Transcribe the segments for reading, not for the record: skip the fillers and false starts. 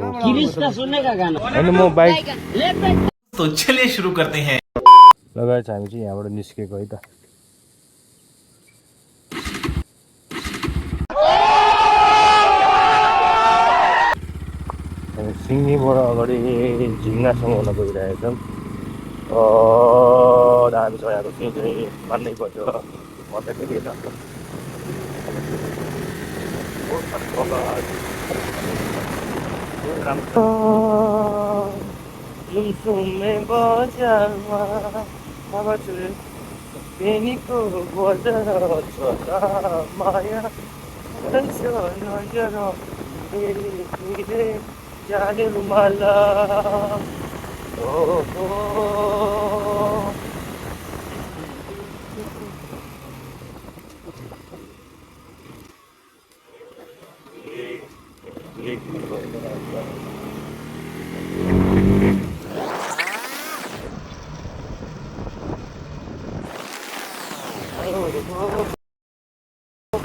गिरीश का सुनने का गाना होइन म बाइक तो चलिए शुरू करते हैं। लगाएछ हामी चाहिँ यहाँबाट निस्केको है त सिङ्गीबाट अगाडि झिङ्गासम्म हुन गइरहेछौँ दामी छ यहाँको सिङ चाहिँ मान्नै पर्छ भन्दाखेरि त सुनसुमे बजारमा बेनीको बजार छोरा माया नजर मेरे जाने माला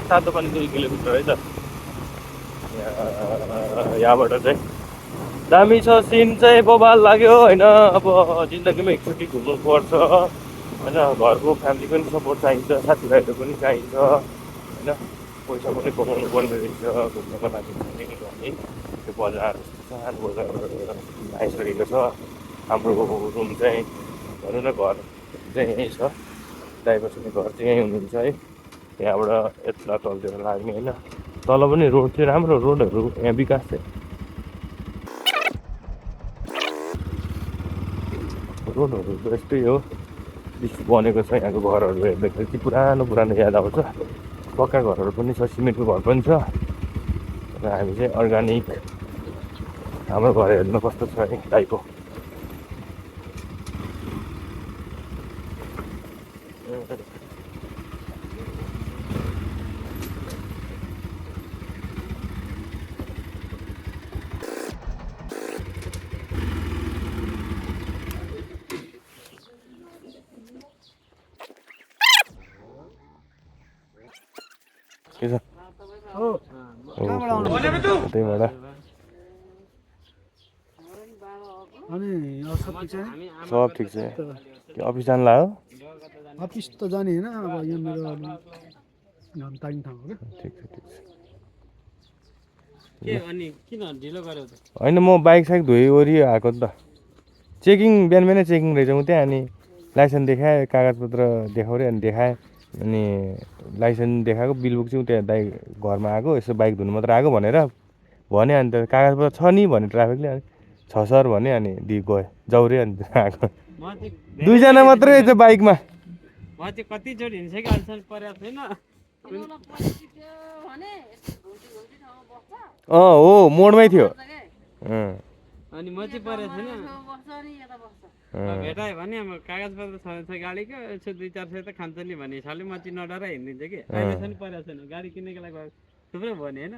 तातो पनि 2 किलोमिटर है त यहाँबाट चाहिँ दामी छ सिन चाहिँ बबाल लाग्यो होइन अब जिन्दगीमा एकचोटि घुम्नु पर्छ होइन घरको फ्यामिली पनि सपोर्ट चाहिन्छ साथीभाइहरू पनि चाहिन्छ होइन पैसा पनि कमाउनु पर्ने रहेछ घुम्नको लागि चाहिँ भन्ने त्यो बजार सानो बजार आइसकेको छ हाम्रो रुम चाहिँ भनौँ न घर चाहिँ यहीँ छ ड्राइभरसँग घर चाहिँ यहीँ हुनुहुन्छ है यहाँबाट यता तलतिर लाग्ने होइन तल पनि रोड थियो राम्रो रोडहरू यहाँ विकास चाहिँ रोडहरू त यस्तै हो बनेको छ यहाँको घरहरू हेर्दाखेरि चाहिँ पुरानो पुरानो याद आउँछ पक्का घरहरू पनि छ सिमेन्टको घर पनि छ र हामी चाहिँ अर्ग्यानिक हाम्रो घर हेर्नु कस्तो छ है टाइपको के छ त्यहीबाट सब ठिक छ अफिस जानु लाग्यो अफिस त जाने होइन अब यहाँ मेरो घन्टाइन ठाउँ हो ठिक छ के अनि किन ढिलो गर्यो त होइन म बाइक साइक धोइवरि आएको नि त चेकिङ बिहान बिहानै चेकिङ रहेछ म त्यहाँ अनि लाइसेन्स देखाएँ कागजपत्र देखाउँ अनि देखाएँ अनि लाइसेन्स देखाएको बिलबुक चाहिँ त्यहाँ दाइ घरमा आएको यसो बाइक धुनु मात्र आएको भनेर भने अनि त कागजपत्र छ नि भने ट्राफिकले अनि छ सर भने अनि गयो जाउरे अनि आएको दुईजना मात्रै रहेछ बाइकमा म चाहिँ कतिचोटि हिँडिसकेँ अहिलेसम्म परेको छैन हो मोडमै थियो अनि म चाहिँ परेको छैन भेटायो भने अब कागजपत्र छ गाडीको यसो 2-4 सय त खान्छ नि भन्ने हिसाबले म चाहिँ नडराइ हिँडिदिन्छु कि अहिलेसम्म परेको छैन गाडी किन्नेको लागि थुप्रै भयो नि होइन